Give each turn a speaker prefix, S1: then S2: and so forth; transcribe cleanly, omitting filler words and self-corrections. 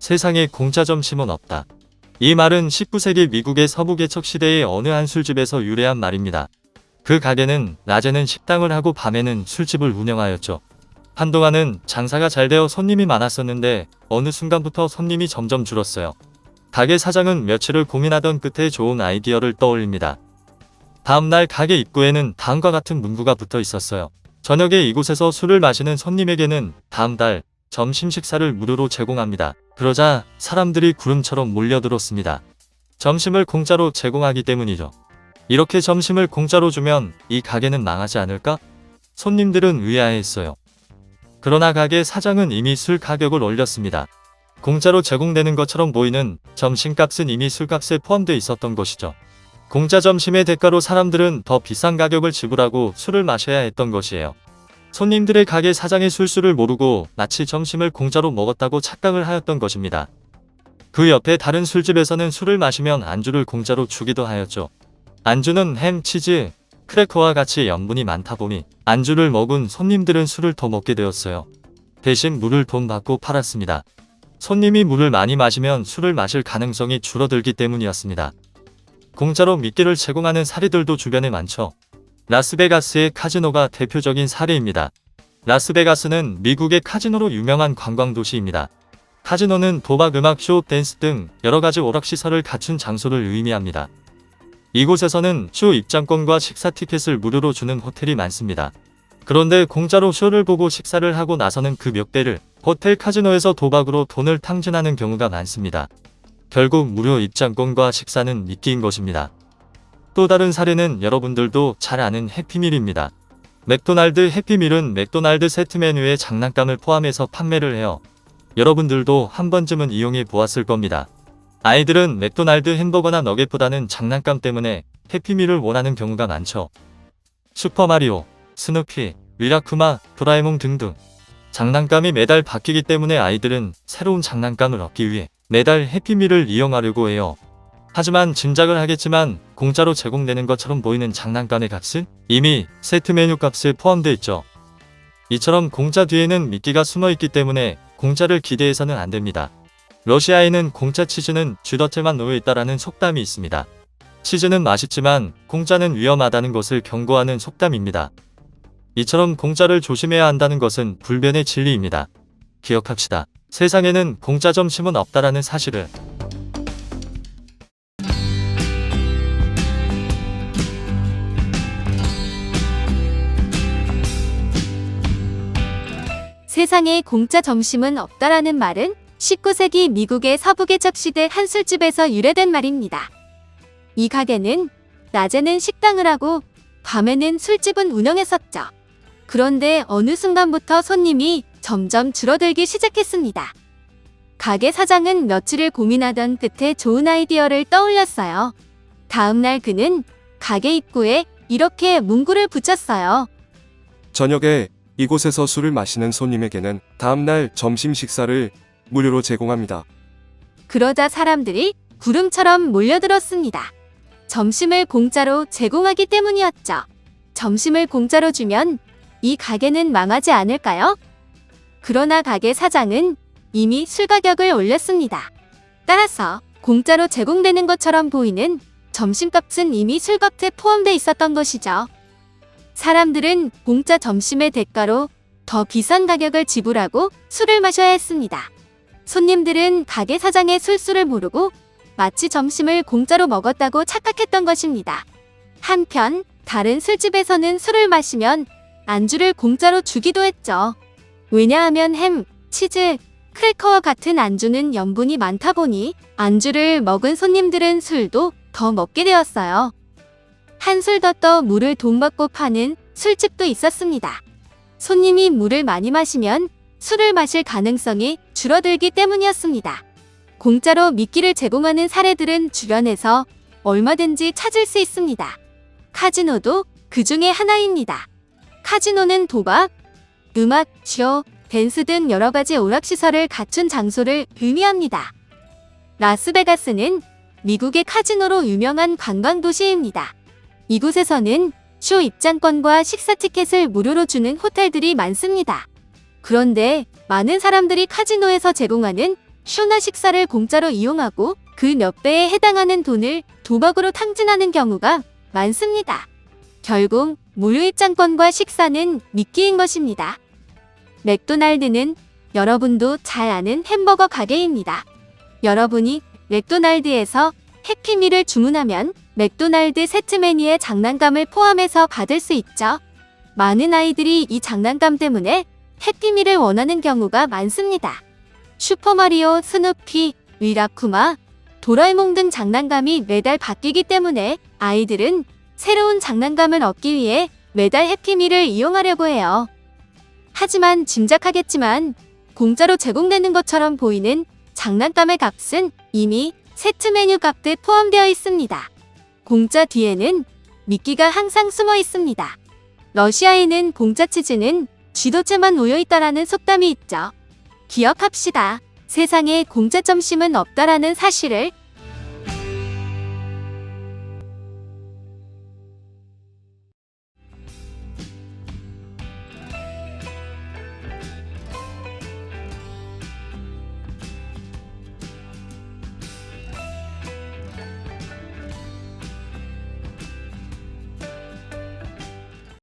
S1: 세상에 공짜 점심은 없다. 이 말은 19세기 미국의 서부 개척 시대의 어느 한 술집에서 유래한 말입니다. 그 가게는 낮에는 식당을 하고 밤에는 술집을 운영하였죠. 한동안은 장사가 잘 되어 손님이 많았었는데 어느 순간부터 손님이 점점 줄었어요. 가게 사장은 며칠을 고민하던 끝에 좋은 아이디어를 떠올립니다. 다음날 가게 입구에는 다음과 같은 문구가 붙어 있었어요. 저녁에 이곳에서 술을 마시는 손님에게는 다음 달 점심 식사를 무료로 제공합니다. 그러자 사람들이 구름처럼 몰려들었습니다. 점심을 공짜로 제공하기 때문이죠. 이렇게 점심을 공짜로 주면 이 가게는 망하지 않을까? 손님들은 의아해했어요. 그러나 가게 사장은 이미 술 가격을 올렸습니다. 공짜로 제공되는 것처럼 보이는 점심값은 이미 술값에 포함되어 있었던 것이죠. 공짜 점심의 대가로 사람들은 더 비싼 가격을 지불하고 술을 마셔야 했던 것이에요. 손님들의 가게 사장의 술수를 모르고 마치 점심을 공짜로 먹었다고 착각을 하였던 것입니다. 그 옆에 다른 술집에서는 술을 마시면 안주를 공짜로 주기도 하였죠. 안주는 햄, 치즈, 크래커와 같이 염분이 많다 보니 안주를 먹은 손님들은 술을 더 먹게 되었어요. 대신 물을 돈 받고 팔았습니다. 손님이 물을 많이 마시면 술을 마실 가능성이 줄어들기 때문이었습니다. 공짜로 미끼를 제공하는 사례들도 주변에 많죠. 라스베가스의 카지노가 대표적인 사례입니다. 라스베가스는 미국의 카지노로 유명한 관광도시입니다. 카지노는 도박, 음악, 쇼, 댄스 등 여러가지 오락시설을 갖춘 장소를 의미합니다. 이곳에서는 쇼 입장권과 식사 티켓을 무료로 주는 호텔이 많습니다. 그런데 공짜로 쇼를 보고 식사를 하고 나서는 그 몇 배를 호텔 카지노에서 도박으로 돈을 탕진하는 경우가 많습니다. 결국 무료 입장권과 식사는 미끼인 것입니다. 또 다른 사례는 여러분들도 잘 아는 해피밀입니다. 맥도날드 해피밀은 맥도날드 세트 메뉴에 장난감을 포함해서 판매를 해요. 여러분들도 한 번쯤은 이용해 보았을 겁니다. 아이들은 맥도날드 햄버거나 너겟보다는 장난감 때문에 해피밀을 원하는 경우가 많죠. 슈퍼마리오, 스누피, 위라쿠마, 도라에몽 등등 장난감이 매달 바뀌기 때문에 아이들은 새로운 장난감을 얻기 위해 매달 해피밀을 이용하려고 해요. 하지만 짐작을 하겠지만 공짜로 제공되는 것처럼 보이는 장난감의 값은 이미 세트 메뉴 값에 포함되어 있죠. 이처럼 공짜 뒤에는 미끼가 숨어 있기 때문에 공짜를 기대해서는 안 됩니다. 러시아에는 공짜 치즈는 쥐덫에만 놓여 있다라는 속담이 있습니다. 치즈는 맛있지만 공짜는 위험하다는 것을 경고하는 속담입니다. 이처럼 공짜를 조심해야 한다는 것은 불변의 진리입니다. 기억합시다. 세상에는 공짜 점심은 없다라는 사실을.
S2: 세상에 공짜 점심은 없다라는 말은 19세기 미국의 서부개척 시대 한 술집에서 유래된 말입니다. 이 가게는 낮에는 식당을 하고 밤에는 술집은 운영했었죠. 그런데 어느 순간부터 손님이 점점 줄어들기 시작했습니다. 가게 사장은 며칠을 고민하던 끝에 좋은 아이디어를 떠올렸어요. 다음날 그는 가게 입구에 이렇게 문구를 붙였어요.
S3: 저녁에 이곳에서 술을 마시는 손님에게는 다음날 점심 식사를 무료로 제공합니다.
S2: 그러자 사람들이 구름처럼 몰려들었습니다. 점심을 공짜로 제공하기 때문이었죠. 점심을 공짜로 주면 이 가게는 망하지 않을까요? 그러나 가게 사장은 이미 술 가격을 올렸습니다. 따라서 공짜로 제공되는 것처럼 보이는 점심값은 이미 술값에 포함되어 있었던 것이죠. 사람들은 공짜 점심의 대가로 더 비싼 가격을 지불하고 술을 마셔야 했습니다. 손님들은 가게 사장의 술수를 모르고 마치 점심을 공짜로 먹었다고 착각했던 것입니다. 한편 다른 술집에서는 술을 마시면 안주를 공짜로 주기도 했죠. 왜냐하면 햄, 치즈, 크래커와 같은 안주는 염분이 많다 보니 안주를 먹은 손님들은 술도 더 먹게 되었어요. 한술 더 떠 물을 돈 받고 파는 술집도 있었습니다. 손님이 물을 많이 마시면 술을 마실 가능성이 줄어들기 때문이었습니다. 공짜로 미끼를 제공하는 사례들은 주변에서 얼마든지 찾을 수 있습니다. 카지노도 그 중에 하나입니다. 카지노는 도박, 음악, 쇼, 댄스 등 여러가지 오락시설을 갖춘 장소를 의미합니다. 라스베가스는 미국의 카지노로 유명한 관광도시입니다. 이곳에서는 쇼 입장권과 식사 티켓을 무료로 주는 호텔들이 많습니다. 그런데 많은 사람들이 카지노에서 제공하는 쇼나 식사를 공짜로 이용하고 그 몇 배에 해당하는 돈을 도박으로 탕진하는 경우가 많습니다. 결국 무료 입장권과 식사는 미끼인 것입니다. 맥도날드는 여러분도 잘 아는 햄버거 가게입니다. 여러분이 맥도날드에서 해피밀을 주문하면 맥도날드 세트 메뉴에 장난감을 포함해서 받을 수 있죠. 많은 아이들이 이 장난감 때문에 해피밀을 원하는 경우가 많습니다. 슈퍼마리오, 스누피, 위라쿠마, 도라에몽 등 장난감이 매달 바뀌기 때문에 아이들은 새로운 장난감을 얻기 위해 매달 해피밀을 이용하려고 해요. 하지만 짐작하겠지만 공짜로 제공되는 것처럼 보이는 장난감의 값은 이미 세트 메뉴 값에 포함되어 있습니다. 공짜 뒤에는 미끼가 항상 숨어 있습니다. 러시아에는 공짜 치즈는 쥐도채만 놓여 있다라는 속담이 있죠. 기억합시다. 세상에 공짜 점심은 없다라는 사실을